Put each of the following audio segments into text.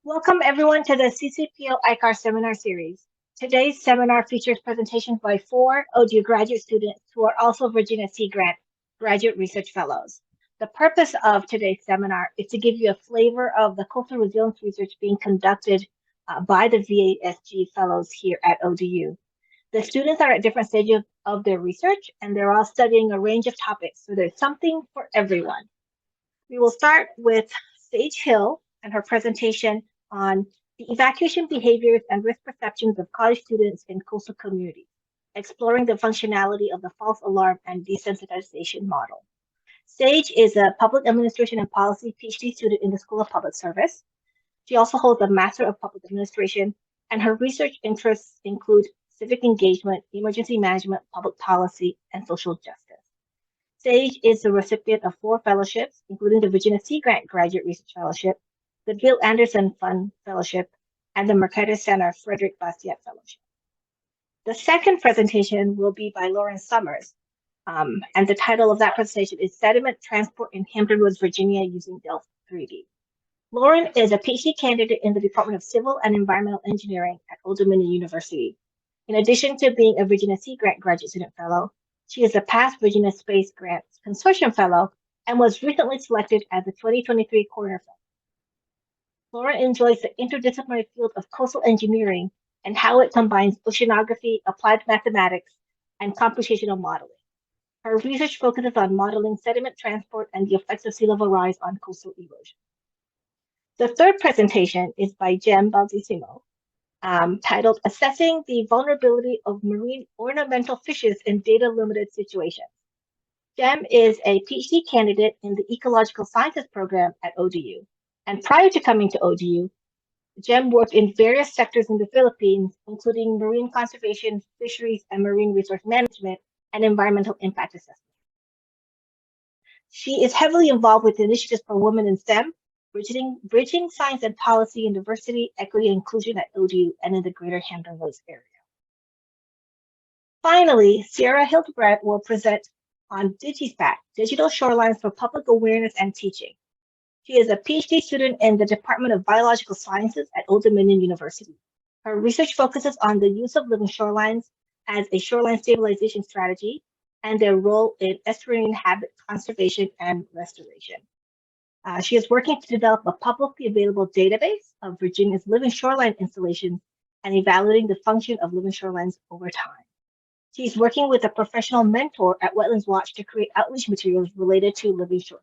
Welcome everyone to the CCPO-ICAR seminar series. Today's seminar features presentations by 4 ODU graduate students who are also Virginia Sea Grant Graduate Research Fellows. The purpose of today's seminar is to give you a flavor of the coastal resilience research being conducted by the VASG Fellows here at ODU. The students are at different stages of their research and they're all studying a range of topics, so there's something for everyone. We will start with Saige Hill and her presentation on the evacuation behaviors and risk perceptions of college students in coastal communities, exploring the functionality of the false alarm and desensitization model. Saige is a public administration and policy PhD student in the School of Public Service. She also holds a Master of Public Administration, and her research interests include civic engagement, emergency management, public policy, and social justice. Saige is the recipient of 4 fellowships, including the Virginia Sea Grant Graduate Research Fellowship, the Bill Anderson Fund Fellowship, and the Mercator Center Frederick Bastiat Fellowship. The second presentation will be by Lauren Sommers, and the title of that presentation is Sediment Transport in Hampton Roads, Virginia using Delft 3D. Lauren is a PhD candidate in the Department of Civil and Environmental Engineering at Old Dominion University. In addition to being a Virginia Sea Grant Graduate Student Fellow, she is a past Virginia Space Grants Consortium Fellow and was recently selected as the 2023 Corner Fellow. Lauren enjoys the interdisciplinary field of coastal engineering and how it combines oceanography, applied mathematics, and computational modeling. Her research focuses on modeling sediment transport and the effects of sea level rise on coastal erosion. The third presentation is by Jem Baldisimo, titled Assessing the Vulnerability of Marine Ornamental Fishes in Data-Limited Situations. Jem is a PhD candidate in the Ecological Sciences program at ODU. And prior to coming to ODU, Jem worked in various sectors in the Philippines, including marine conservation, fisheries, and marine resource management, and environmental impact assessment. She is heavily involved with initiatives for women in STEM, bridging science and policy and diversity, equity, and inclusion at ODU and in the greater Hampton Roads area. Finally, Sierra Hildebrandt will present on DigiSPaT, Digital Shorelines for Public Awareness and Teaching. She is a PhD student in the Department of Biological Sciences at Old Dominion University. Her research focuses on the use of living shorelines as a shoreline stabilization strategy and their role in estuarine habitat conservation and restoration. She is working to develop a publicly available database of Virginia's living shoreline installations and evaluating the function of living shorelines over time. She's working with a professional mentor at Wetlands Watch to create outreach materials related to living shorelines.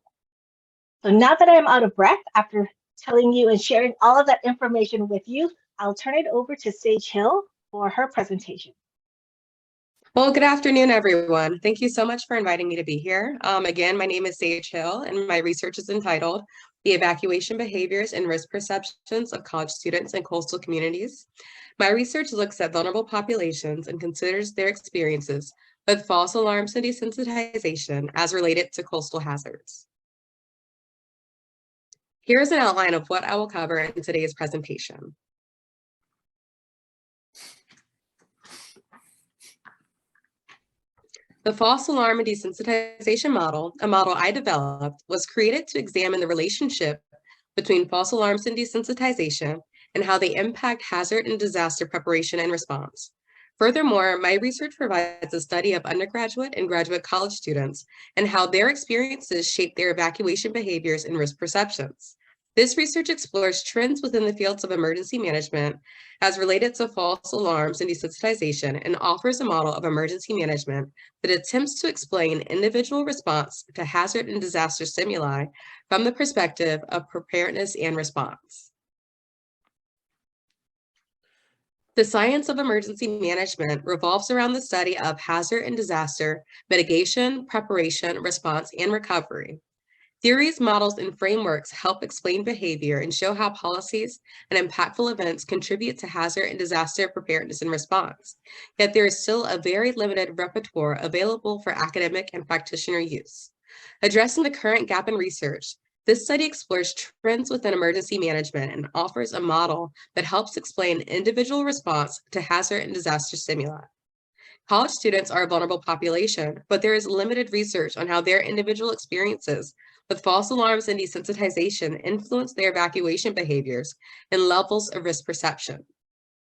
So now that I'm out of breath after telling you and sharing all of that information with you, I'll turn it over to Saige Hill for her presentation. Well, good afternoon, everyone. Thank you so much for inviting me to be here. Again, my name is Saige Hill, and my research is entitled The Evacuation Behaviors and Risk Perceptions of College Students in Coastal Communities. My research looks at vulnerable populations and considers their experiences with false alarms and desensitization as related to coastal hazards. Here's an outline of what I will cover in today's presentation. The false alarm and desensitization model, a model I developed, was created to examine the relationship between false alarms and desensitization and how they impact hazard and disaster preparation and response. Furthermore, my research provides a study of undergraduate and graduate college students and how their experiences shape their evacuation behaviors and risk perceptions. This research explores trends within the fields of emergency management as related to false alarms and desensitization and offers a model of emergency management that attempts to explain individual response to hazard and disaster stimuli from the perspective of preparedness and response. The science of emergency management revolves around the study of hazard and disaster mitigation, preparation, response, and recovery. Theories, models, and frameworks help explain behavior and show how policies and impactful events contribute to hazard and disaster preparedness and response. Yet there is still a very limited repertoire available for academic and practitioner use. Addressing the current gap in research, this study explores trends within emergency management and offers a model that helps explain individual response to hazard and disaster stimuli. College students are a vulnerable population, but there is limited research on how their individual experiences with false alarms and desensitization influence their evacuation behaviors and levels of risk perception.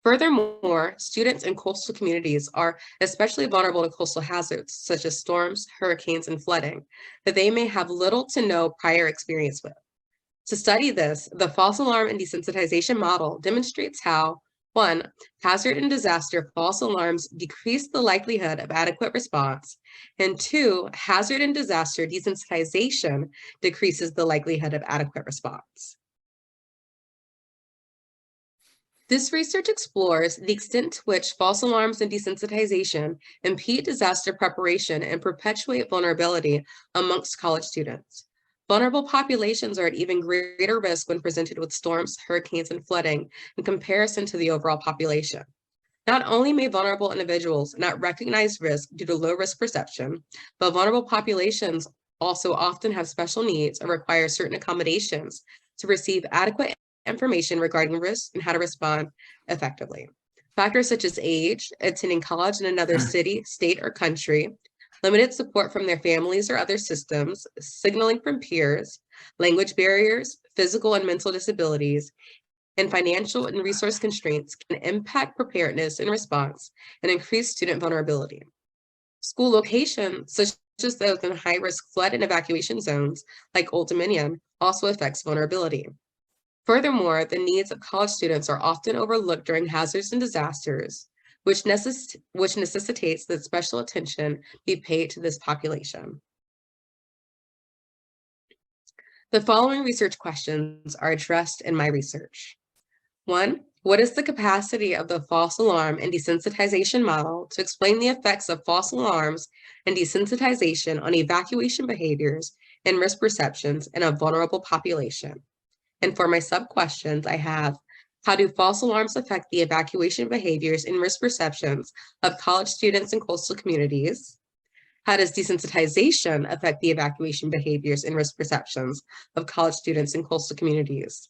Furthermore, students in coastal communities are especially vulnerable to coastal hazards such as storms, hurricanes, and flooding that they may have little to no prior experience with. To study this, the false alarm and desensitization model demonstrates how 1. Hazard and disaster false alarms decrease the likelihood of adequate response, and 2. Hazard and disaster desensitization decreases the likelihood of adequate response. This research explores the extent to which false alarms and desensitization impede disaster preparation and perpetuate vulnerability amongst college students. Vulnerable populations are at even greater risk when presented with storms, hurricanes, and flooding in comparison to the overall population. Not only may vulnerable individuals not recognize risk due to low risk perception, but vulnerable populations also often have special needs or require certain accommodations to receive adequate information regarding risks and how to respond effectively. Factors such as age, attending college in another city, state, or country, limited support from their families or other systems, signaling from peers, language barriers, physical and mental disabilities, and financial and resource constraints can impact preparedness and response and increase student vulnerability. School locations, such as those in high-risk flood and evacuation zones, like Old Dominion, also affects vulnerability. Furthermore, the needs of college students are often overlooked during hazards and disasters, which necessitates that special attention be paid to this population. The following research questions are addressed in my research. 1. What is the capacity of the false alarm and desensitization model to explain the effects of false alarms and desensitization on evacuation behaviors and risk perceptions in a vulnerable population? And for my sub-questions, I have, how do false alarms affect the evacuation behaviors and risk perceptions of college students in coastal communities? How does desensitization affect the evacuation behaviors and risk perceptions of college students in coastal communities?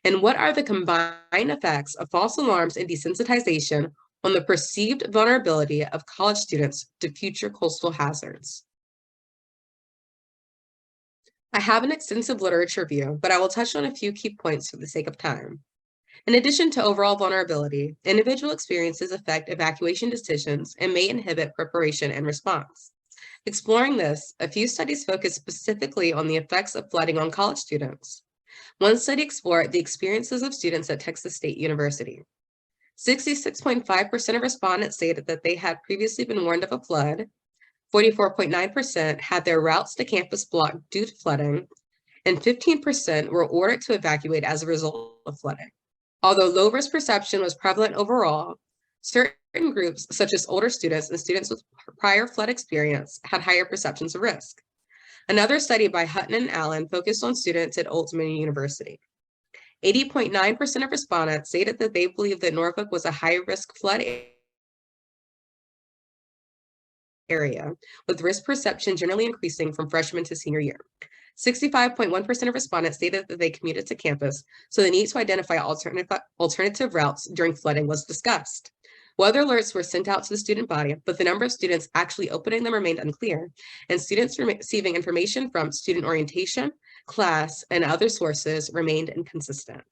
And what are the combined effects of false alarms and desensitization on the perceived vulnerability of college students to future coastal hazards? I have an extensive literature review, but I will touch on a few key points for the sake of time. In addition to overall vulnerability, individual experiences affect evacuation decisions and may inhibit preparation and response. Exploring this, a few studies focus specifically on the effects of flooding on college students. One study explored the experiences of students at Texas State University. 66.5% of respondents stated that they had previously been warned of a flood. 44.9% had their routes to campus blocked due to flooding, and 15% were ordered to evacuate as a result of flooding. Although low risk perception was prevalent overall, certain groups, such as older students and students with prior flood experience, had higher perceptions of risk. Another study by Hutton and Allen focused on students at Old Dominion University. 80.9% of respondents stated that they believed that Norfolk was a high-risk flood area, with risk perception generally increasing from freshman to senior year. 65.1% of respondents stated that they commuted to campus, so the need to identify alternative routes during flooding was discussed. Weather alerts were sent out to the student body, but the number of students actually opening them remained unclear, and students receiving information from student orientation, class, and other sources remained inconsistent.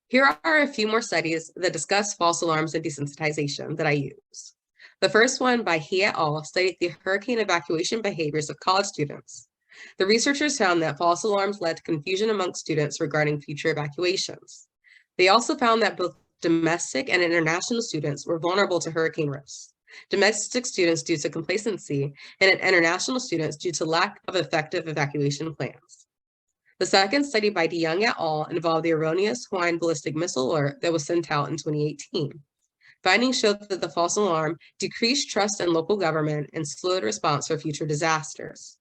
Here are a few more studies that discuss false alarms and desensitization that I use. The first one, by He et al., studied the hurricane evacuation behaviors of college students. The researchers found that false alarms led to confusion among students regarding future evacuations. They also found that both domestic and international students were vulnerable to hurricane risks. Domestic students due to complacency, and international students due to lack of effective evacuation plans. The second study by DeYoung et al. Involved the erroneous Hawaiian ballistic missile alert that was sent out in 2018. Findings showed that the false alarm decreased trust in local government and slowed response for future disasters.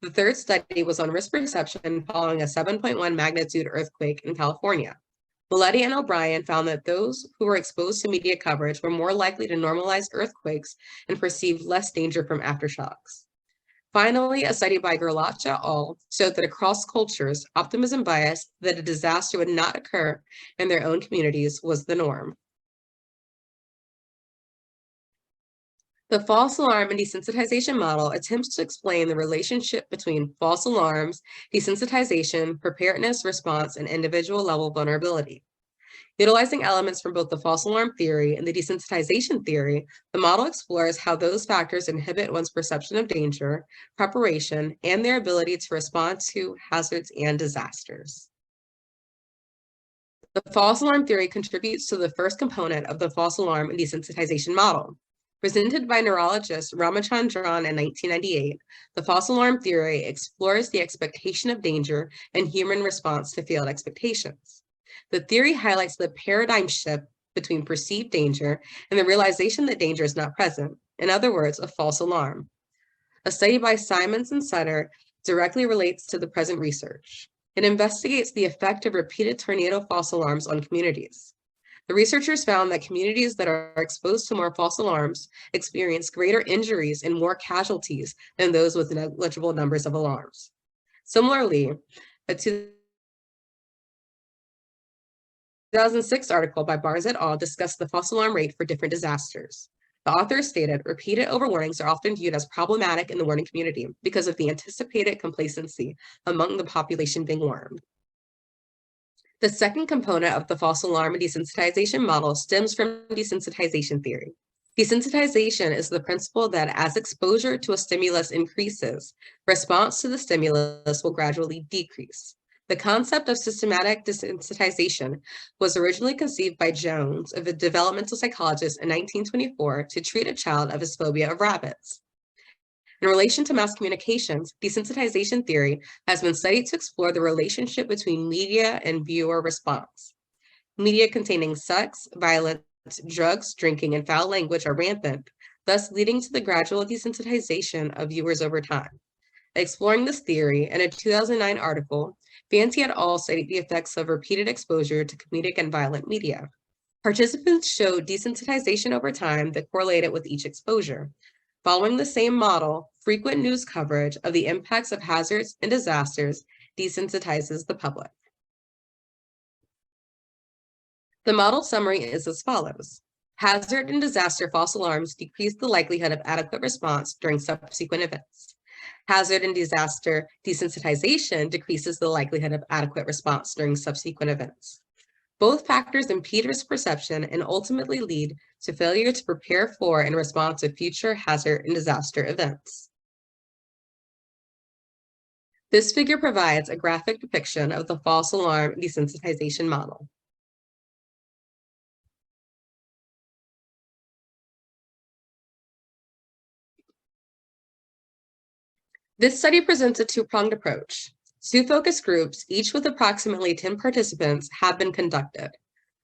The third study was on risk perception following a 7.1 magnitude earthquake in California. Belletti and O'Brien found that those who were exposed to media coverage were more likely to normalize earthquakes and perceive less danger from aftershocks. Finally, a study by Gerlach et al. Showed that across cultures, optimism bias that a disaster would not occur in their own communities was the norm. The false alarm and desensitization model attempts to explain the relationship between false alarms, desensitization, preparedness, response, and individual level vulnerability. Utilizing elements from both the false alarm theory and the desensitization theory, the model explores how those factors inhibit one's perception of danger, preparation, and their ability to respond to hazards and disasters. The false alarm theory contributes to the first component of the false alarm and desensitization model. Presented by neurologist Ramachandran in 1998, the false alarm theory explores the expectation of danger and human response to failed expectations. The theory highlights the paradigm shift between perceived danger and the realization that danger is not present, in other words, a false alarm. A study by Simons and Sutter directly relates to the present research. It investigates the effect of repeated tornado false alarms on communities. The researchers found that communities that are exposed to more false alarms experience greater injuries and more casualties than those with negligible numbers of alarms. Similarly, a 2006 article by Barnes et al. Discussed the false alarm rate for different disasters. The authors stated, repeated overwarnings are often viewed as problematic in the warning community because of the anticipated complacency among the population being warned. The second component of the false alarm and desensitization model stems from desensitization theory. Desensitization is the principle that as exposure to a stimulus increases, response to the stimulus will gradually decrease. The concept of systematic desensitization was originally conceived by Jones, a developmental psychologist, in 1924 to treat a child of his phobia of rabbits. In relation to mass communications, desensitization theory has been studied to explore the relationship between media and viewer response. Media containing sex, violence, drugs, drinking, and foul language are rampant, thus leading to the gradual desensitization of viewers over time. Exploring this theory, in a 2009 article, Fancy et al. Studied the effects of repeated exposure to comedic and violent media. Participants showed desensitization over time that correlated with each exposure. Following the same model, frequent news coverage of the impacts of hazards and disasters desensitizes the public. The model summary is as follows. Hazard and disaster false alarms decrease the likelihood of adequate response during subsequent events. Hazard and disaster desensitization decreases the likelihood of adequate response during subsequent events. Both factors impede risk perception and ultimately lead to failure to prepare for and respond to future hazard and disaster events. This figure provides a graphic depiction of the false alarm desensitization model. This study presents a two-pronged approach. Two focus groups, each with approximately 10 participants, have been conducted.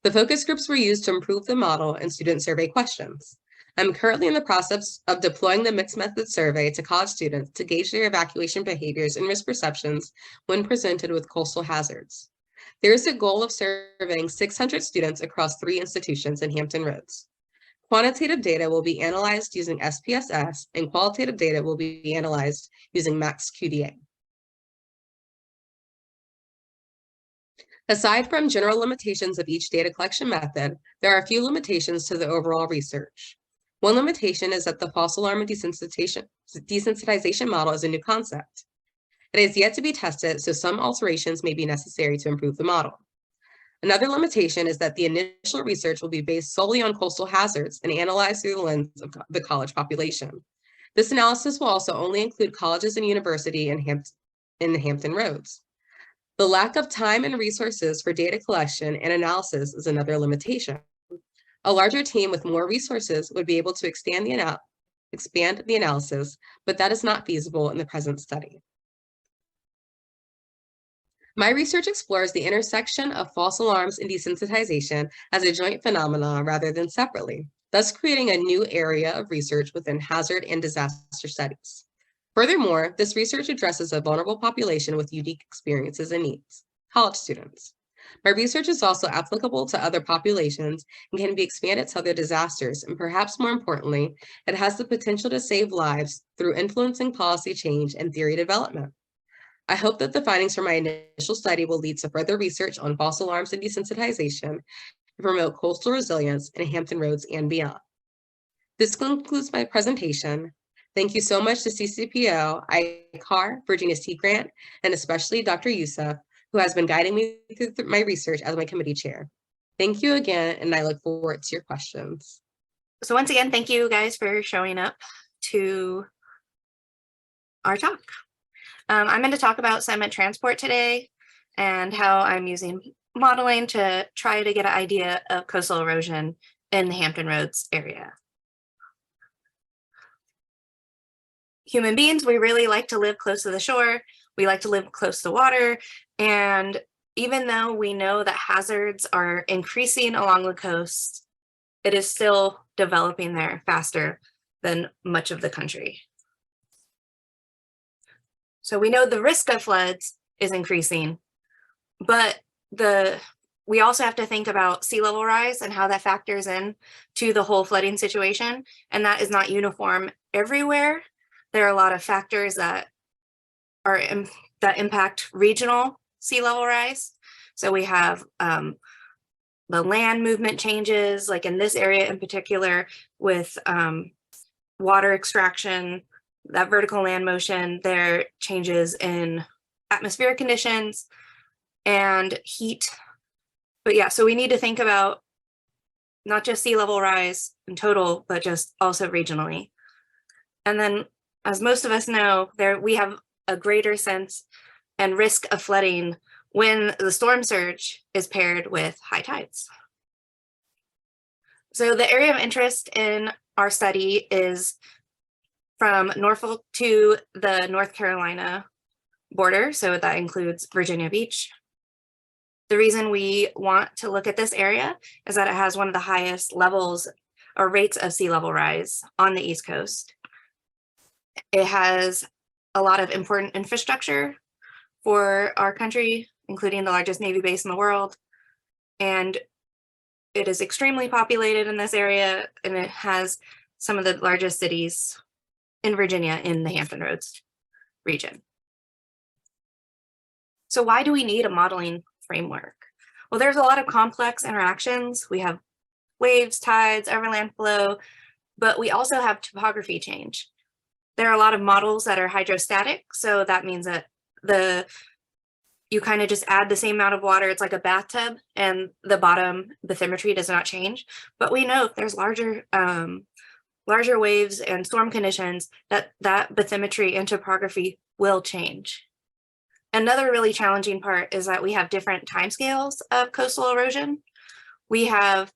The focus groups were used to improve the model and student survey questions. I'm currently in the process of deploying the mixed method survey to college students to gauge their evacuation behaviors and risk perceptions when presented with coastal hazards. There is a goal of surveying 600 students across 3 institutions in Hampton Roads. Quantitative data will be analyzed using SPSS, and qualitative data will be analyzed using MaxQDA. Aside from general limitations of each data collection method, there are a few limitations to the overall research. One limitation is that the false alarm and desensitization model is a new concept. It is yet to be tested, so some alterations may be necessary to improve the model. Another limitation is that the initial research will be based solely on coastal hazards and analyzed through the lens of the college population. This analysis will also only include colleges and universities in the Hampton Roads. The lack of time and resources for data collection and analysis is another limitation. A larger team with more resources would be able to expand the analysis, but that is not feasible in the present study. My research explores the intersection of false alarms and desensitization as a joint phenomenon rather than separately, thus creating a new area of research within hazard and disaster studies. Furthermore, this research addresses a vulnerable population with unique experiences and needs, college students. My research is also applicable to other populations and can be expanded to other disasters, and perhaps more importantly, it has the potential to save lives through influencing policy change and theory development. I hope that the findings from my initial study will lead to further research on false alarms and desensitization and promote coastal resilience in Hampton Roads and beyond. This concludes my presentation. Thank you so much to CCPO-ICAR, Virginia Sea Grant, and especially Dr. Youssef, who has been guiding me through my research as my committee chair. Thank you again, and I look forward to your questions. So once again, thank you guys for showing up to our talk. I'm going to talk about sediment transport today and how I'm using modeling to try to get an idea of coastal erosion in the Hampton Roads area. Human beings, we really like to live close to the shore. We like to live close to water. And even though we know that hazards are increasing along the coast, it is still developing there faster than much of the country. So we know the risk of floods is increasing, but we also have to think about sea level rise and how that factors in to the whole flooding situation. And that is not uniform everywhere. There are a lot of factors that impact regional sea level rise. So we have the land movement changes, like in this area in particular, with water extraction, that vertical land motion, there are changes in atmospheric conditions and heat. But yeah, so we need to think about not just sea level rise in total, but just also regionally. And then, as most of us know, we have a greater sense and risk of flooding when the storm surge is paired with high tides. So the area of interest in our study is from Norfolk to the North Carolina border. So that includes Virginia Beach. The reason we want to look at this area is that it has one of the highest levels or rates of sea level rise on the East Coast. It has a lot of important infrastructure for our country, including the largest Navy base in the world. And it is extremely populated in this area, and it has some of the largest cities in Virginia in the Hampton Roads region. So why do we need a modeling framework? Well, there's a lot of complex interactions. We have waves, tides, overland flow, but we also have topography change. There are a lot of models that are hydrostatic. So that means that you kind of just add the same amount of water. It's like a bathtub, and the bottom bathymetry does not change. But we know if there's larger waves and storm conditions, that bathymetry and topography will change. Another really challenging part is that we have different timescales of coastal erosion. We have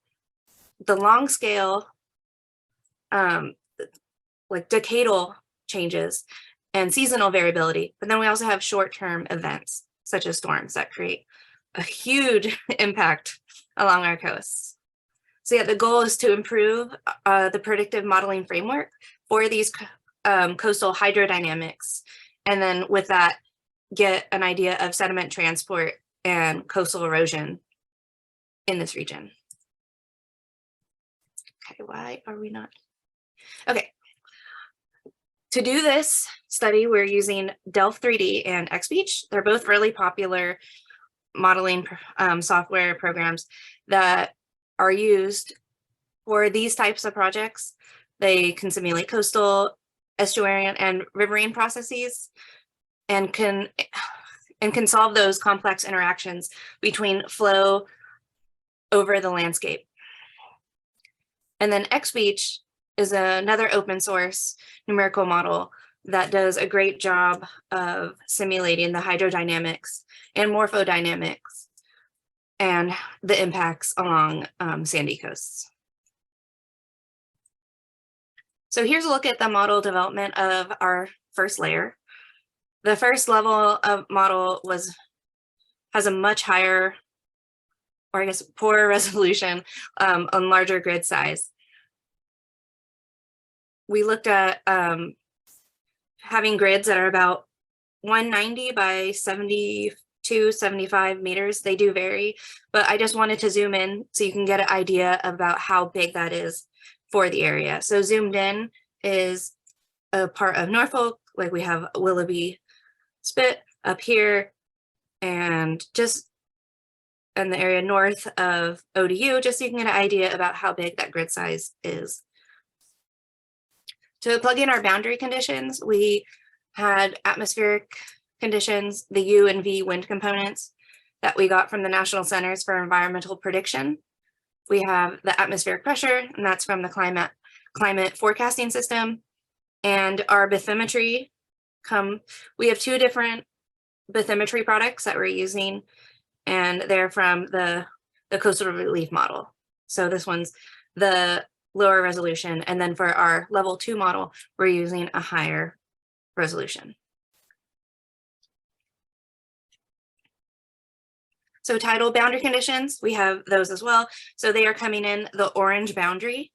the long scale, like decadal changes and seasonal variability, but then we also have short-term events such as storms that create a huge impact along our coasts. So yeah, the goal is to improve the predictive modeling framework for these coastal hydrodynamics, and then with that, get an idea of sediment transport and coastal erosion in this region. Okay, why are we not? Okay. To do this study, we're using Delft 3D and XBeach. They're both really popular modeling software programs that are used for these types of projects. They can simulate coastal, estuarine, and riverine processes, and can solve those complex interactions between flow over the landscape. And then XBeach is another open source numerical model that does a great job of simulating the hydrodynamics and morphodynamics and the impacts along sandy coasts. So here's a look at the model development of our first layer. The first level of model has a much higher, or I guess poorer resolution on larger grid size. We looked at having grids that are about 190 by 72, 75 meters. They do vary, but I just wanted to zoom in so you can get an idea about how big that is for the area. So zoomed in is a part of Norfolk, like we have Willoughby Spit up here, and just in the area north of ODU, just so you can get an idea about how big that grid size is. To plug in our boundary conditions, we had atmospheric conditions, the U and V wind components that we got from the National Centers for Environmental Prediction. We have the atmospheric pressure, and that's from the climate forecasting system. And our bathymetry we have two different bathymetry products that we're using, and they're from the coastal relief model. So this one's the lower resolution, and then for our level 2 model, we're using a higher resolution. So tidal boundary conditions, we have those as well. So they are coming in the orange boundary.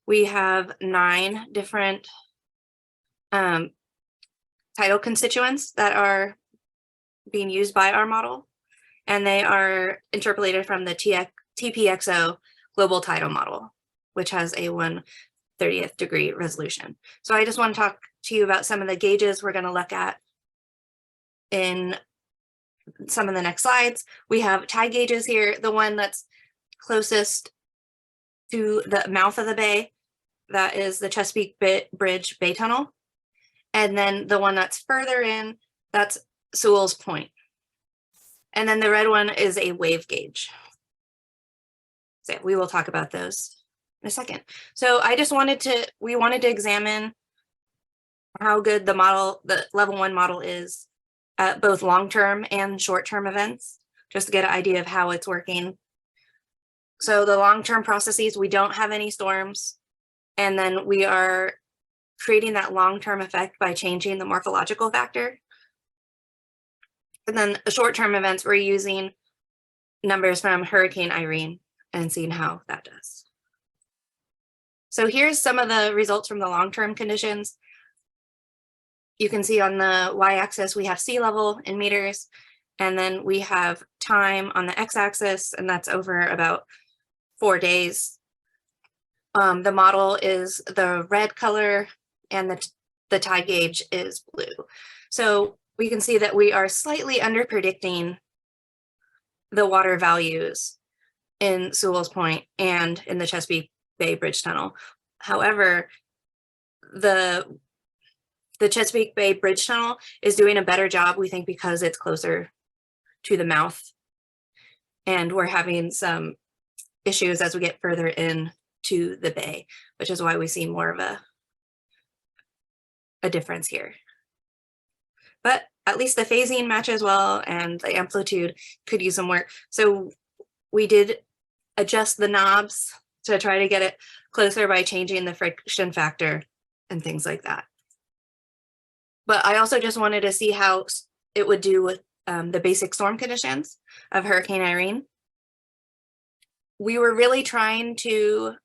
We have 9 different tidal constituents that are being used by our model, and they are interpolated from the TPXO global tidal model, which has a 1/30th degree resolution. So I just want to talk to you about some of the gauges we're going to look at in some of the next slides. We have tide gauges here. The one that's closest to the mouth of the bay, that is the Chesapeake Bridge Bay Tunnel. And then the one that's further in, that's Sewell's Point. And then the red one is a wave gauge. So we will talk about those in a second. So I just we wanted to examine how good the level 1 model is at both long-term and short-term events, just to get an idea of how it's working. So the long-term processes, we don't have any storms. And then we are creating that long-term effect by changing the morphological factor. And then the short-term events, we're using numbers from Hurricane Irene and seeing how that does. So here's some of the results from the long-term conditions. You can see on the y-axis, we have sea level in meters, and then we have time on the x-axis, and that's over about 4 days. The model is the red color, and the tide gauge is blue. So we can see that we are slightly under predicting the water values in Sewell's Point and in the Chesapeake Bay Bridge Tunnel. However, the Chesapeake Bay Bridge Tunnel is doing a better job, we think, because it's closer to the mouth. And we're having some issues as we get further in to the bay, which is why we see more of a difference here. But at least the phasing matches well, and the amplitude could use some work. So we did adjust the knobs to try to get it closer by changing the friction factor and things like that. But I also just wanted to see how it would do with the basic storm conditions of Hurricane Irene. We were really trying to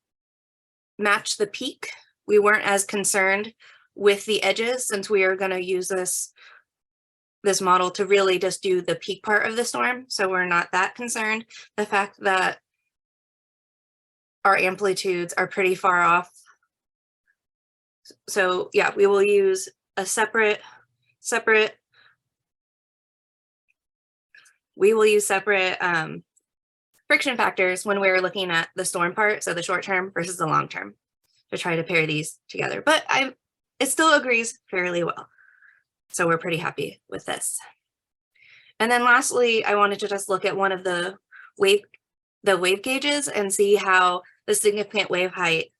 match the peak. We weren't as concerned with the edges, since we are going to use this model to really just do the peak part of the storm. So we're not that concerned. The fact that our amplitudes are pretty far off. So yeah, we will use a separate friction factors when we're looking at the storm part, so the short term versus the long term, to try to pair these together. But it still agrees fairly well. So we're pretty happy with this. And then lastly, I wanted to just look at one of the wave gauges and see how the significant wave height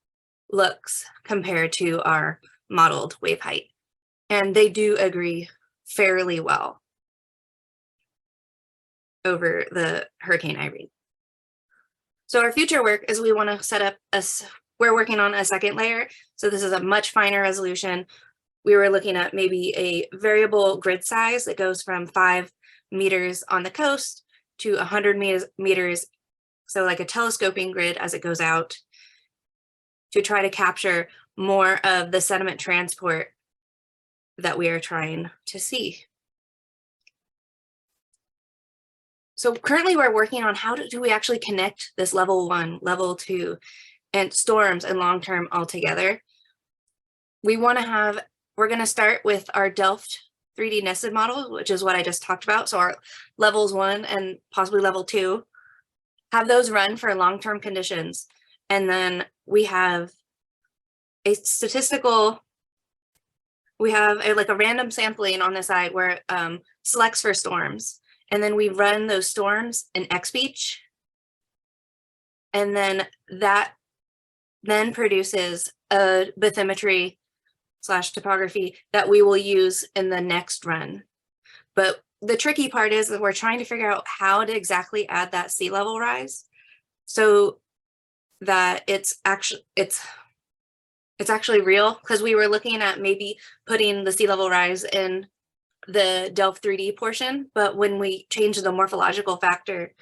looks compared to our modeled wave height. And they do agree fairly well over the Hurricane Irene. So our future work is we want to set up we're working on a second layer. So this is a much finer resolution. We were looking at maybe a variable grid size that goes from 5 meters on the coast to 100 meters. So like a telescoping grid as it goes out, to try to capture more of the sediment transport that we are trying to see. So currently we're working on how do we actually connect this level 1, level 2, and storms and long-term all together. We're going to start with our Delft 3D nested model, which is what I just talked about. So our levels 1 and possibly level 2, have those run for long-term conditions. And then we have a statistical we have like a random sampling on the side where it selects for storms. And then we run those storms in XBeach. And then that then produces a bathymetry / topography that we will use in the next run. But the tricky part is that we're trying to figure out how to exactly add that sea level rise so that it's actually real, because we were looking at maybe putting the sea level rise in the Delft 3D portion, but when we change the morphological factor,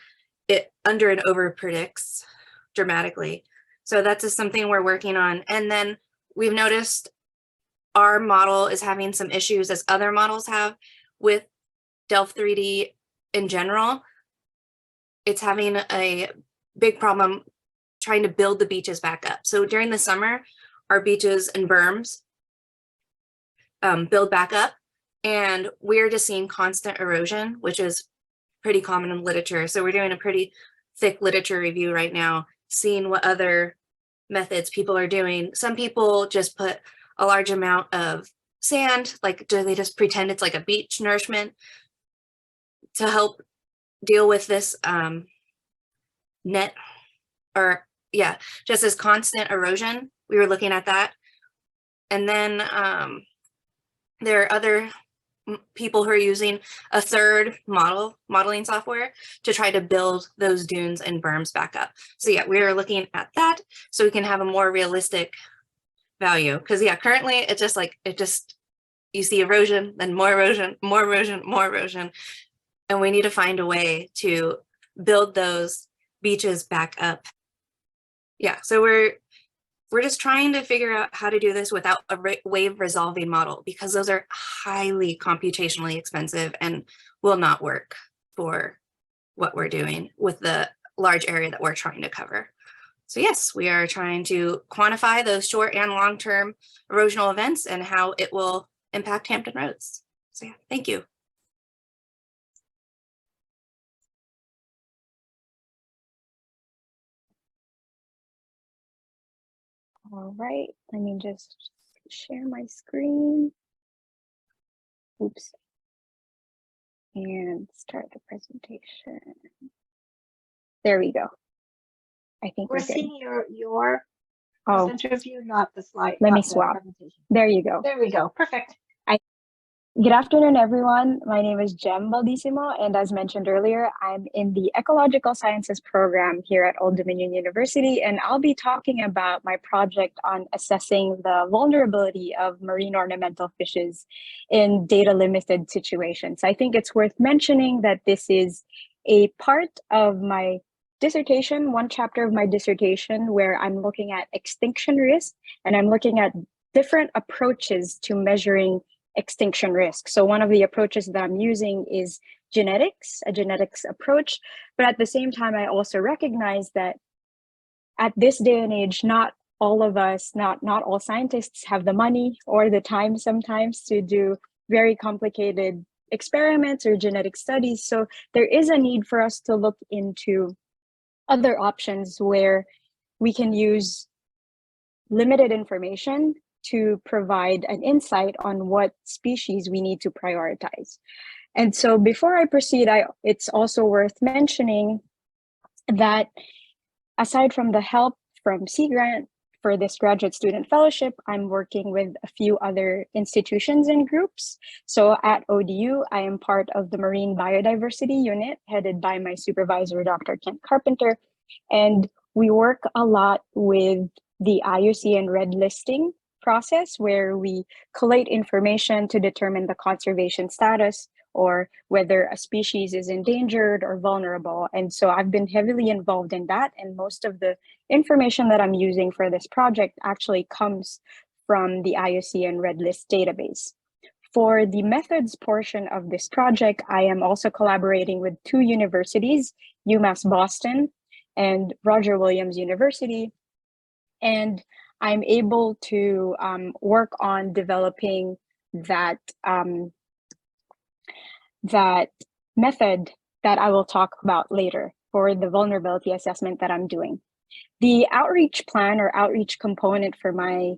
it under and over predicts dramatically. So that's just something we're working on. And then we've noticed our model is having some issues, as other models have, with Delft 3D in general. It's having a big problem trying to build the beaches back up. So during the summer, our beaches and berms build back up, and we're just seeing constant erosion, which is pretty common in literature. So we're doing a pretty thick literature review right now, seeing what other methods people are doing. Some people just put a large amount of sand, like do they just pretend it's like a beach nourishment to help deal with this net, or yeah, just this constant erosion. We were looking at that. And then there are other people who are using a third modeling software to try to build those dunes and berms back up. So yeah, we are looking at that so we can have a more realistic value. Because yeah, currently it's just like, you see erosion, then more erosion, more erosion, more erosion. And we need to find a way to build those beaches back up. Yeah, so we're just trying to figure out how to do this without a wave resolving model, because those are highly computationally expensive and will not work for what we're doing with the large area that we're trying to cover. So yes, we are trying to quantify those short and long-term erosional events and how it will impact Hampton roads. So yeah, thank you. All right, let me just share my screen. Oops. And start the presentation. There we go. I think We're we're good. seeing your Oh, presenter view, not the slide. let me not the swap. presentation. There you go. There we go. Perfect. Good afternoon, everyone. My name is Jem Baldisimo, and as mentioned earlier, I'm in the Ecological Sciences program here at Old Dominion University, and I'll be talking about my project on assessing the vulnerability of marine ornamental fishes in data-limited situations. I think it's worth mentioning that this is a part of my dissertation, one chapter of my dissertation, where I'm looking at extinction risk, and I'm looking at different approaches to measuring extinction risk. So one of the approaches that I'm using is genetics, a genetics approach. But at the same time, I also recognize that at this day and age, not all of us, not all scientists have the money or the time sometimes to do very complicated experiments or genetic studies. So there is a need for us to look into other options where we can use limited information to provide an insight on what species we need to prioritize. And so before I proceed, it's also worth mentioning that aside from the help from Sea Grant for this graduate student fellowship, I'm working with a few other institutions and groups. So at ODU, I am part of the Marine Biodiversity Unit headed by my supervisor, Dr. Kent Carpenter. And we work a lot with the IUCN red listing process, where we collate information to determine the conservation status or whether a species is endangered or vulnerable. And so I've been heavily involved in that. And most of the information that I'm using for this project actually comes from the IUCN Red List database. For the methods portion of this project, I am also collaborating with two universities, UMass Boston and Roger Williams University. And I'm able to work on developing that method that I will talk about later for the vulnerability assessment that I'm doing. The outreach plan or outreach component for my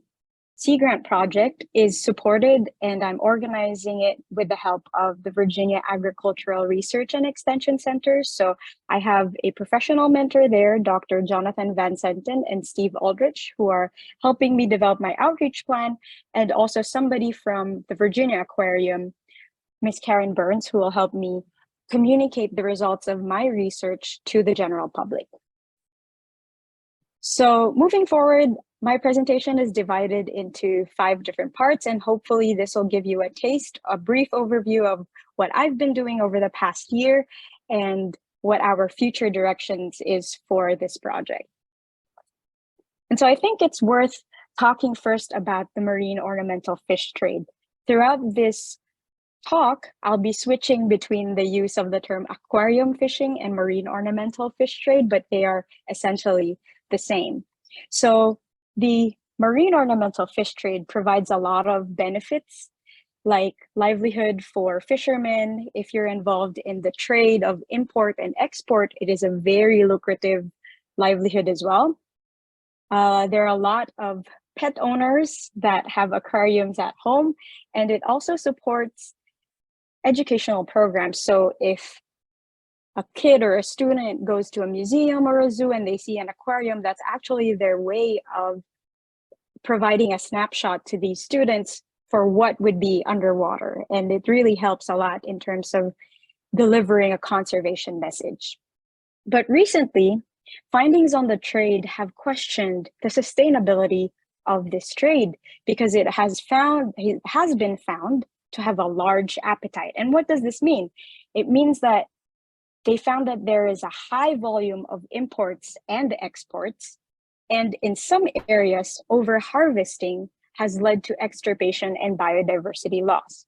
Sea Grant project is supported, and I'm organizing it with the help of the Virginia Agricultural Research and Extension Center. So I have a professional mentor there, Dr. Jonathan Van Senten and Steve Aldrich, who are helping me develop my outreach plan, and also somebody from the Virginia Aquarium, Miss Karen Burns, who will help me communicate the results of my research to the general public. So moving forward, my presentation is divided into 5 different parts, and hopefully this will give you a taste, a brief overview of what I've been doing over the past year and what our future directions is for this project. And so I think it's worth talking first about the marine ornamental fish trade. Throughout this talk, I'll be switching between the use of the term aquarium fishing and marine ornamental fish trade, but they are essentially the same. So the marine ornamental fish trade provides a lot of benefits, like livelihood for fishermen. If you're involved in the trade of import and export, it is a very lucrative livelihood as well. There are a lot of pet owners that have aquariums at home, and it also supports educational programs. So if a kid or a student goes to a museum or a zoo and they see an aquarium, that's actually their way of providing a snapshot to these students for what would be underwater. And it really helps a lot in terms of delivering a conservation message. But recently, findings on the trade have questioned the sustainability of this trade because it has been found to have a large appetite. And what does this mean? It means that they found that there is a high volume of imports and exports, and in some areas, over-harvesting has led to extirpation and biodiversity loss.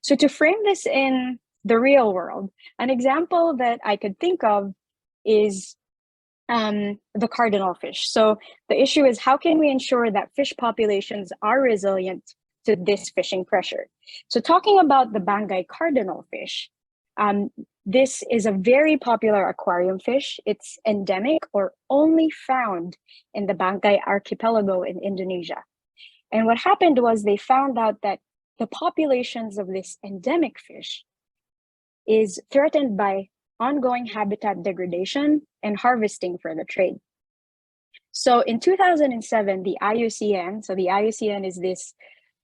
So to frame this in the real world, an example that I could think of is the cardinal fish. So the issue is, how can we ensure that fish populations are resilient to this fishing pressure? So talking about the Bangay cardinal fish, this is a very popular aquarium fish. It's endemic or only found in the Bangay archipelago in Indonesia. And what happened was they found out that the populations of this endemic fish is threatened by ongoing habitat degradation and harvesting for the trade. So in 2007, the IUCN, so the IUCN is this,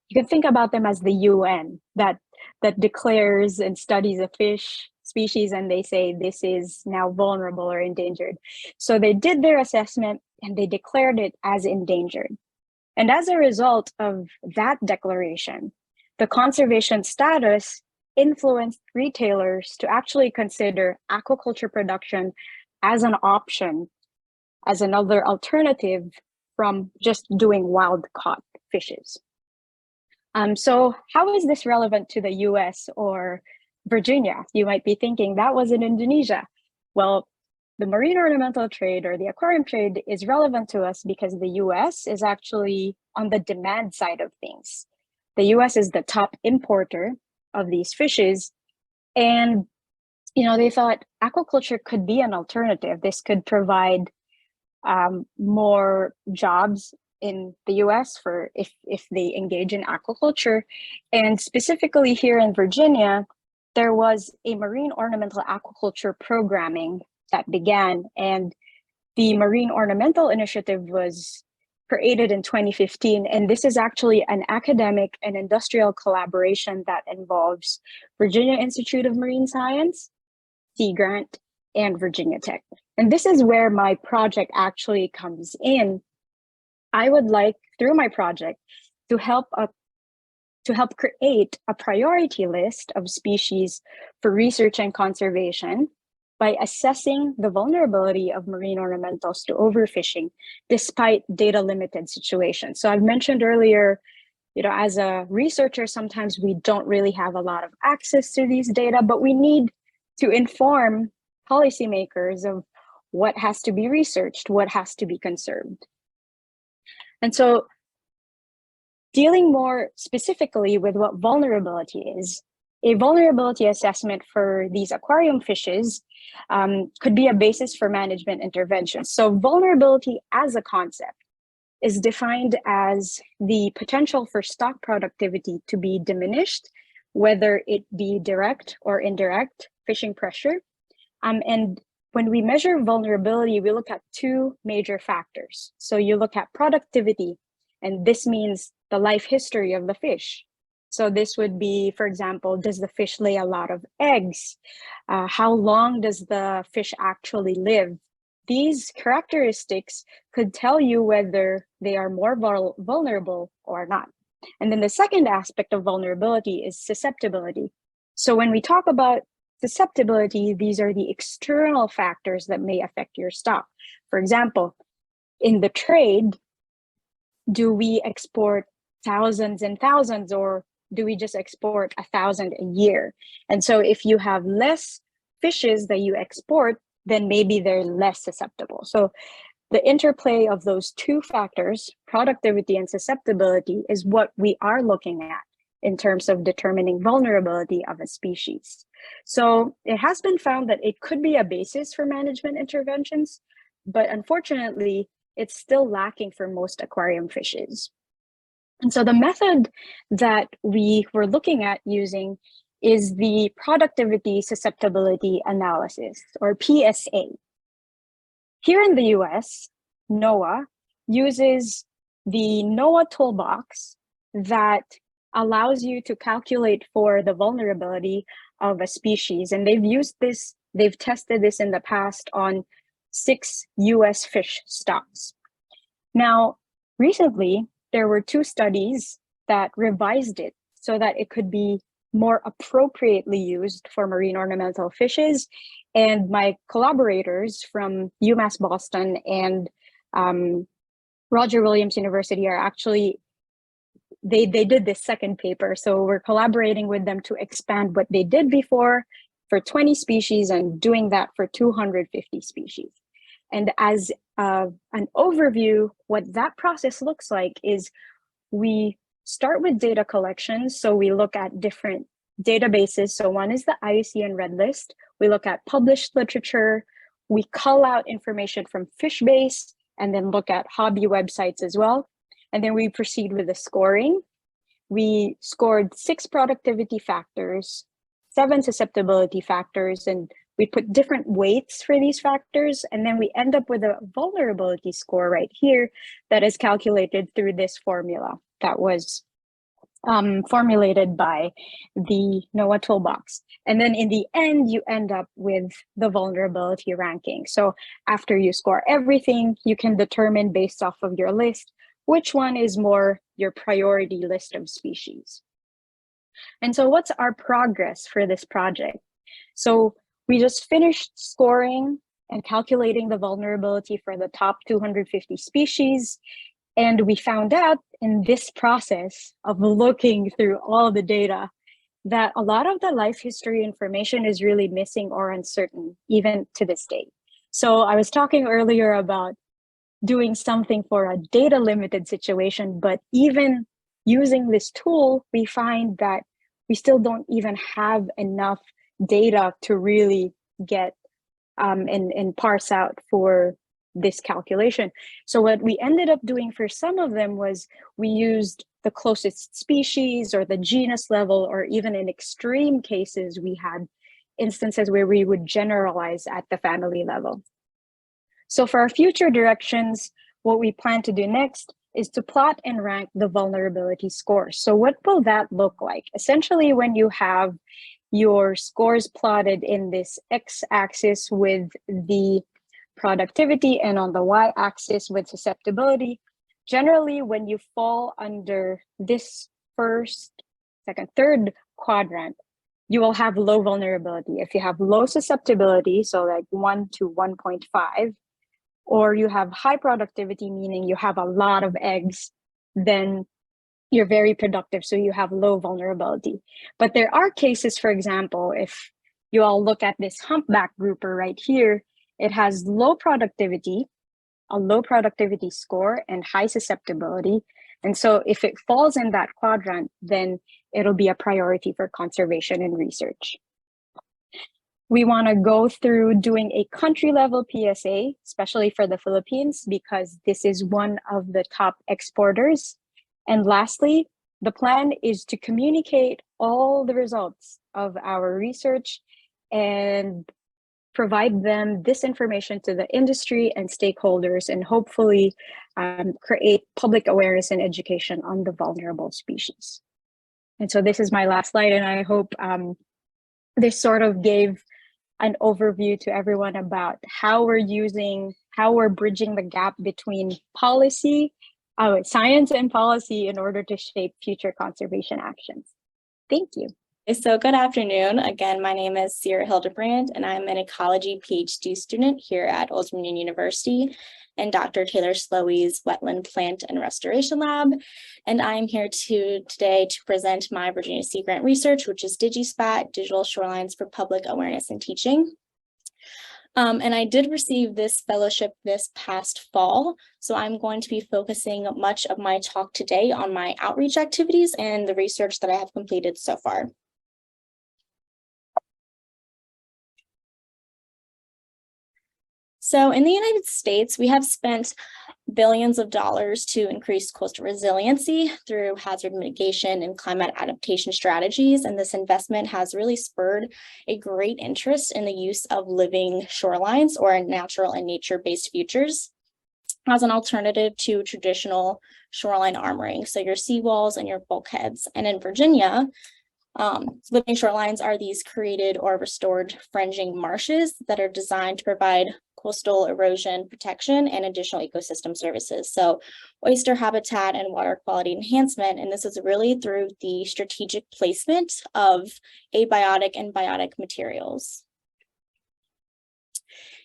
you can think about them as the UN that declares and studies a fish species, and they say this is now vulnerable or endangered. So they did their assessment and they declared it as endangered. And as a result of that declaration, the conservation status influenced retailers to actually consider aquaculture production as an option, as another alternative from just doing wild caught fishes. So how is this relevant to the US or Virginia? You might be thinking that was in Indonesia. Well, the marine ornamental trade or the aquarium trade is relevant to us because the US is actually on the demand side of things. The US is the top importer of these fishes. And, they thought aquaculture could be an alternative. This could provide more jobs in the US for if they engage in aquaculture. And specifically here in Virginia, there was a marine ornamental aquaculture programming that began, and the Marine Ornamental Initiative was created in 2015. And this is actually an academic and industrial collaboration that involves Virginia Institute of Marine Science, Sea Grant, and Virginia Tech. And this is where my project actually comes in. I would like, through my project, to help create a priority list of species for research and conservation by assessing the vulnerability of marine ornamentals to overfishing despite data limited situations. So I've mentioned earlier, as a researcher, sometimes we don't really have a lot of access to these data, but we need to inform policymakers of what has to be researched, what has to be conserved. And so dealing more specifically with what vulnerability is, a vulnerability assessment for these aquarium fishes could be a basis for management interventions. So vulnerability as a concept is defined as the potential for stock productivity to be diminished, whether it be direct or indirect fishing pressure. And when we measure vulnerability, we look at two major factors. So you look at productivity, and this means the life history of the fish. So this would be, for example, does the fish lay a lot of eggs? How long does the fish actually live? These characteristics could tell you whether they are more vulnerable or not. And then the second aspect of vulnerability is susceptibility. So when we talk about susceptibility, these are the external factors that may affect your stock. For example, in the trade, do we export thousands and thousands, or do we just export 1,000 a year? And so if you have less fishes that you export, then maybe they're less susceptible. So the interplay of those two factors, productivity and susceptibility, is what we are looking at in terms of determining vulnerability of a species. So it has been found that it could be a basis for management interventions, but unfortunately, it's still lacking for most aquarium fishes. And so the method that we were looking at using is the productivity susceptibility analysis, or PSA. Here in the US, NOAA uses the NOAA toolbox that allows you to calculate for the vulnerability of a species. And they've tested this in the past on 6 US fish stocks. Now, recently, there were 2 studies that revised it so that it could be more appropriately used for marine ornamental fishes. And my collaborators from UMass Boston and Roger Williams University are actually, they did this second paper. So we're collaborating with them to expand what they did before for 20 species and doing that for 250 species. And as an overview, what that process looks like is we start with data collection. So we look at different databases. So one is the IUCN Red List. We look at published literature. We cull out information from FishBase and then look at hobby websites as well. And then we proceed with the scoring. We scored 6 productivity factors, 7 susceptibility factors, and we put different weights for these factors. And then we end up with a vulnerability score right here that is calculated through this formula that was formulated by the NOAA toolbox. And then in the end, you end up with the vulnerability ranking. So after you score everything, you can determine based off of your list, which one is more your priority list of species. And so what's our progress for this project? So we just finished scoring and calculating the vulnerability for the top 250 species. And we found out in this process of looking through all the data that a lot of the life history information is really missing or uncertain, even to this day. So I was talking earlier about doing something for a data limited situation, but even using this tool, we find that we still don't even have enough data to really get and parse out for this calculation. So what we ended up doing for some of them was we used the closest species or the genus level, or even in extreme cases, we had instances where we would generalize at the family level. So for our future directions, what we plan to do next is to plot and rank the vulnerability scores. So what will that look like? Essentially, when you have your scores plotted in this x-axis with the productivity and on the y-axis with susceptibility, generally when you fall under this first, second, third quadrant, you will have low vulnerability. If you have low susceptibility, so like 1 to 1.5, or you have high productivity, meaning you have a lot of eggs, then you're very productive, so you have low vulnerability. But there are cases, for example, if you all look at this humpback grouper right here, it has low productivity, a low productivity score, and high susceptibility. And so if it falls in that quadrant, then it'll be a priority for conservation and research. We want to go through doing a country level PSA, especially for the Philippines, because this is one of the top exporters. And lastly, the plan is to communicate all the results of our research and provide them this information to the industry and stakeholders, and hopefully create public awareness and education on the vulnerable species. And so this is my last slide, and I hope this sort of gave an overview to everyone about how we're bridging the gap between science and policy in order to shape future conservation actions. Thank you. So good afternoon. Again, my name is Hildebrandt, and I'm an ecology PhD student here at Old Dominion University and Dr. Taylor Slowey's Wetland Plant and Restoration Lab. And I'm here today to present my Virginia Sea Grant research, which is DigiSPaT, Digital Shorelines for Public Awareness and Teaching. And I did receive this fellowship this past fall, so I'm going to be focusing much of my talk today on my outreach activities and the research that I have completed so far. So in the United States, we have spent billions of dollars to increase coastal resiliency through hazard mitigation and climate adaptation strategies. And this investment has really spurred a great interest in the use of living shorelines or natural and nature-based features as an alternative to traditional shoreline armoring. So your seawalls and your bulkheads. And in Virginia, living shorelines are these created or restored fringing marshes that are designed to provide coastal erosion protection and additional ecosystem services. So oyster habitat and water quality enhancement. And this is really through the strategic placement of abiotic and biotic materials.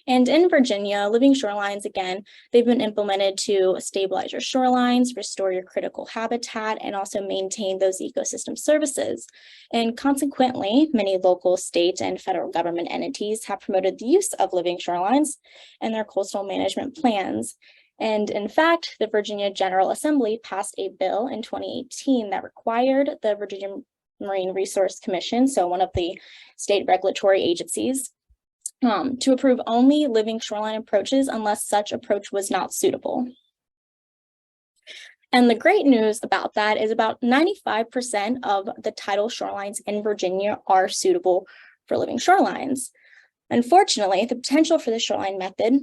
And in Virginia, living shorelines, again, they've been implemented to stabilize your shorelines, restore your critical habitat, and also maintain those ecosystem services. And consequently, many local, state, and federal government entities have promoted the use of living shorelines in their coastal management plans. And in fact, the Virginia General Assembly passed a bill in 2018 that required the Virginia Marine Resource Commission, so one of the state regulatory agencies, to approve only living shoreline approaches unless such approach was not suitable. And the great news about that is about 95% of the tidal shorelines in Virginia are suitable for living shorelines. Unfortunately, the potential for the shoreline method,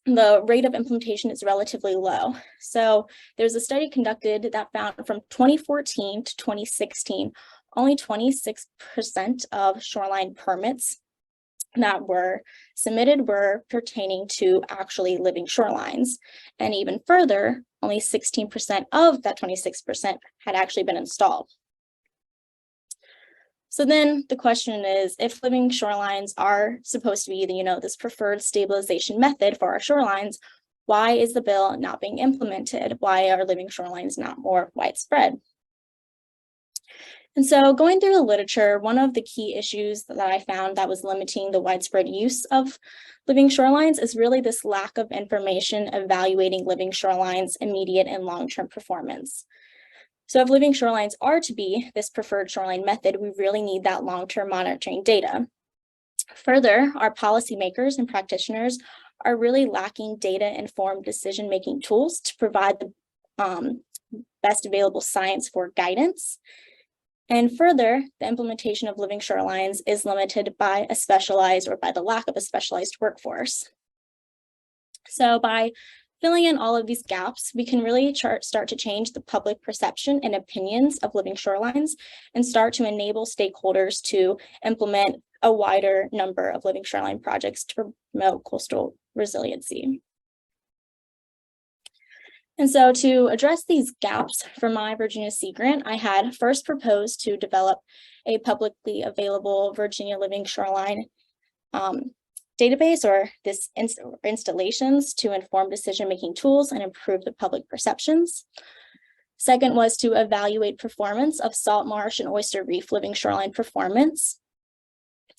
the rate of implementation is relatively low. So there's a study conducted that found from 2014 to 2016, only 26% of shoreline permits that were submitted were pertaining to actually living shorelines. And even further, only 16% of that 26% had actually been installed. So then the question is, if living shorelines are supposed to be this preferred stabilization method for our shorelines, why is the bill not being implemented? Why are living shorelines not more widespread? And so going through the literature, one of the key issues that I found that was limiting the widespread use of living shorelines is really this lack of information evaluating living shorelines' immediate and long-term performance. So if living shorelines are to be this preferred shoreline method, we really need that long-term monitoring data. Further, our policymakers and practitioners are really lacking data-informed decision-making tools to provide the best available science for guidance. And further, the implementation of living shorelines is limited by a specialized or by the lack of a specialized workforce. So by filling in all of these gaps, we can really start to change the public perception and opinions of living shorelines and start to enable stakeholders to implement a wider number of living shoreline projects to promote coastal resiliency. And so to address these gaps for my Virginia Sea Grant, I had first proposed to develop a publicly available Virginia living shoreline database or installations to inform decision-making tools and improve the public perceptions. Second was to evaluate performance of salt marsh and oyster reef living shoreline performance.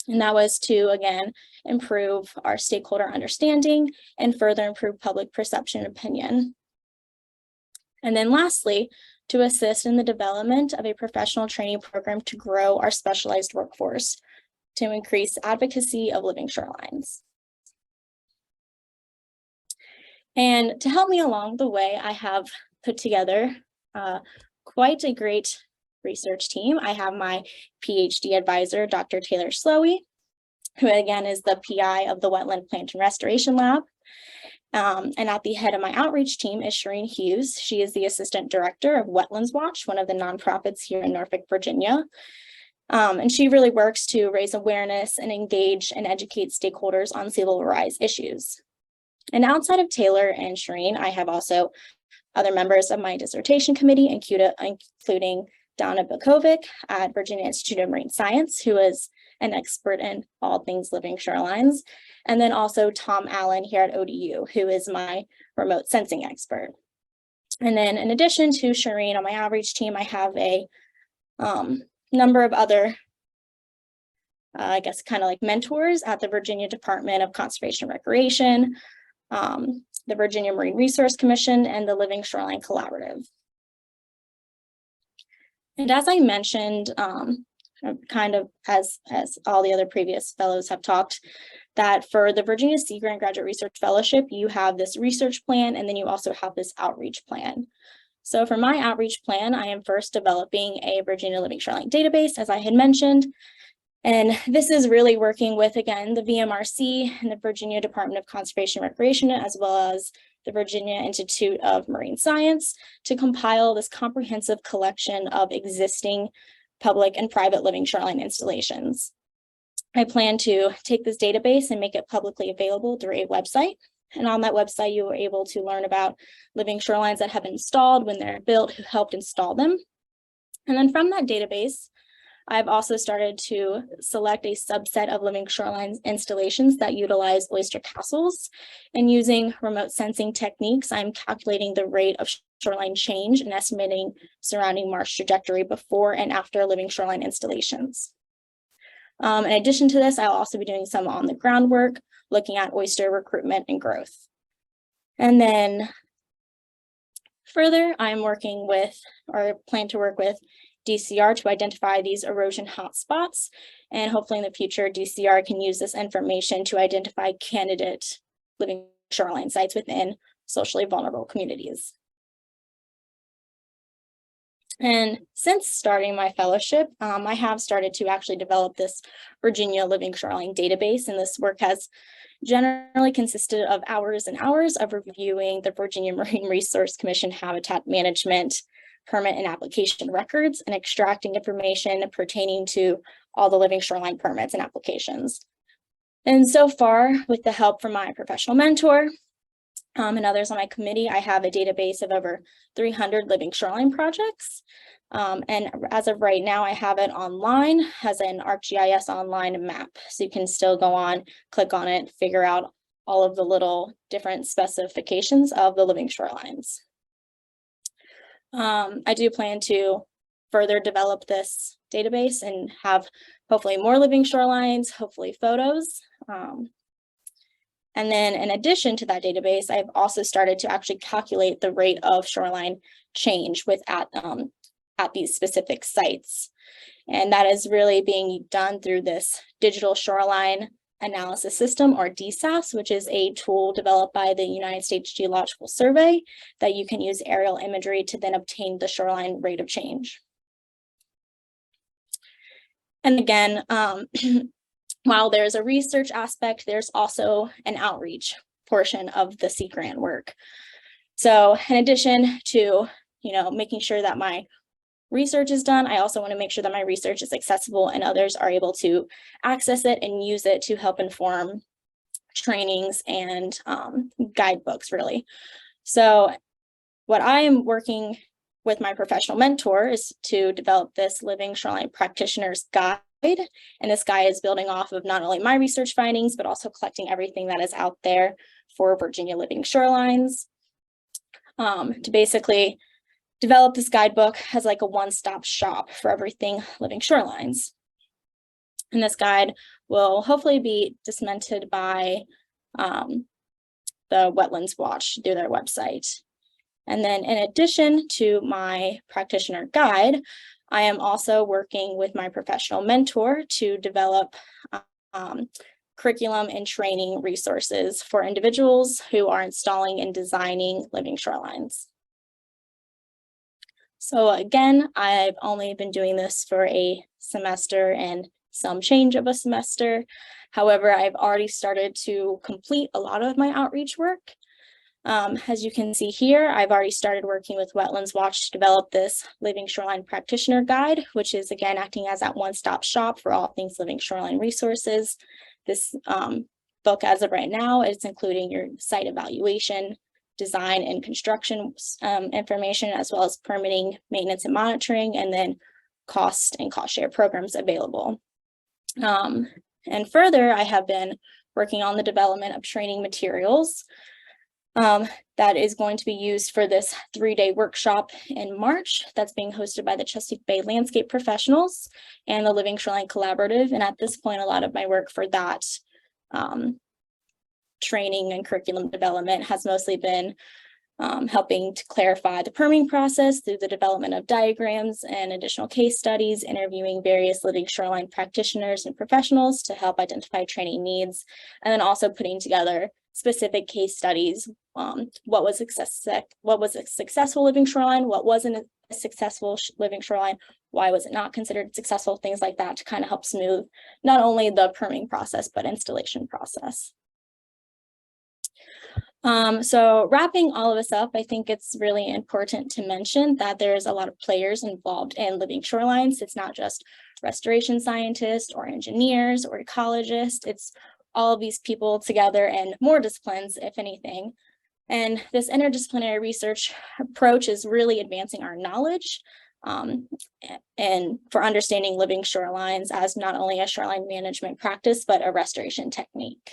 And that was to, again, improve our stakeholder understanding and further improve public perception and opinion. And then lastly, to assist in the development of a professional training program to grow our specialized workforce. to increase advocacy of living shorelines. And to help me along the way, I have put together quite a great research team. I have my PhD advisor, Dr. Taylor Slowey, who again is the PI of the Wetland Plant and Restoration Lab. And at the head of my outreach team is Shireen Hughes. She is the Assistant Director of Wetlands Watch, one of the nonprofits here in Norfolk, Virginia. And she really works to raise awareness and engage and educate stakeholders on sea level rise issues. And outside of Taylor and Shireen, I have also other members of my dissertation committee, including Donna Bukovic at Virginia Institute of Marine Science, who is an expert in all things living shorelines. And then also Tom Allen here at ODU, who is my remote sensing expert. And then in addition to Shireen on my outreach team, I have a number of other, I guess, kind of like mentors at the Virginia Department of Conservation and Recreation, the Virginia Marine Resource Commission, and the Living Shoreline Collaborative. And as I mentioned, kind of as all the other previous fellows have talked, that for the Virginia Sea Grant Graduate Research Fellowship, you have this research plan, and then you also have this outreach plan. So for my outreach plan, I am first developing a Virginia Living Shoreline database, as I had mentioned. And this is really working with, again, the VMRC and the Virginia Department of Conservation and Recreation, as well as the Virginia Institute of Marine Science, to compile this comprehensive collection of existing public and private living shoreline installations. I plan to take this database and make it publicly available through a website. And on that website, you are able to learn about living shorelines that have been installed, when they're built, who helped install them. And then from that database, I've also started to select a subset of living shoreline installations that utilize oyster castles. And using remote sensing techniques, I'm calculating the rate of shoreline change and estimating surrounding marsh trajectory before and after living shoreline installations. In addition to this, I'll also be doing some on the ground work, looking at oyster recruitment and growth. And then further, I'm working with, or plan to work with, DCR to identify these erosion hotspots. And hopefully in the future, DCR can use this information to identify candidate living shoreline sites within socially vulnerable communities. And since starting my fellowship, I have started to actually develop this Virginia Living Shoreline database, and this work has generally consisted of hours and hours of reviewing the Virginia Marine Resource Commission habitat management, permit and application records, and extracting information pertaining to all the living shoreline permits and applications. And so far, with the help from my professional mentor, and others on my committee, I have a database of over 300 living shoreline projects. And as of right now, I have it online as an ArcGIS online map. So you can still go on, click on it, figure out all of the little different specifications of the living shorelines. I do plan to further develop this database and have hopefully more living shorelines, hopefully photos. And then in addition to that database, I've also started to actually calculate the rate of shoreline change at these specific sites. And that is really being done through this digital shoreline analysis system, or DSAS, which is a tool developed by the United States Geological Survey that you can use aerial imagery to then obtain the shoreline rate of change. And again, while there's a research aspect, there's also an outreach portion of the Sea Grant work. So in addition to, making sure that my research is done, I also want to make sure that my research is accessible and others are able to access it and use it to help inform trainings and guidebooks, really. So what I am working with my professional mentor is to develop this Living Shoreline Practitioner's Guide. And this guide is building off of not only my research findings, but also collecting everything that is out there for Virginia living shorelines, to basically develop this guidebook as like a one-stop shop for everything living shorelines. And this guide will hopefully be disseminated by the Wetlands Watch through their website. And then in addition to my practitioner guide, I am also working with my professional mentor to develop curriculum and training resources for individuals who are installing and designing living shorelines. So again, I've only been doing this for a semester and some change of a semester. However, I've already started to complete a lot of my outreach work. As you can see here, I've already started working with Wetlands Watch to develop this Living Shoreline Practitioner Guide, which is again acting as that one-stop shop for all things living shoreline resources. This book, as of right now, is including your site evaluation, design and construction information, as well as permitting, maintenance and monitoring, and then cost and cost share programs available. And further, I have been working on the development of training materials that is going to be used for this 3-day workshop in March that's being hosted by the Chesapeake Bay Landscape Professionals and the Living Shoreline Collaborative. And at this point, a lot of my work for that training and curriculum development has mostly been helping to clarify the permitting process through the development of diagrams and additional case studies, interviewing various living shoreline practitioners and professionals to help identify training needs, and then also putting together specific case studies. What was a successful living shoreline? What wasn't a successful living shoreline? Why was it not considered successful? Things like that to kind of help smooth not only the permitting process, but installation process. So wrapping all of this up, I think it's really important to mention that there's a lot of players involved in living shorelines. It's not just restoration scientists or engineers or ecologists. It's all of these people together and more disciplines, if anything. And this interdisciplinary research approach is really advancing our knowledge and for understanding living shorelines as not only a shoreline management practice, but a restoration technique.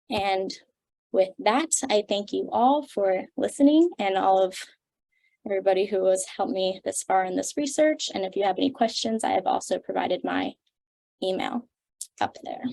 And with that, I thank you all for listening and all of everybody who has helped me this far in this research. And if you have any questions, I have also provided my email up there.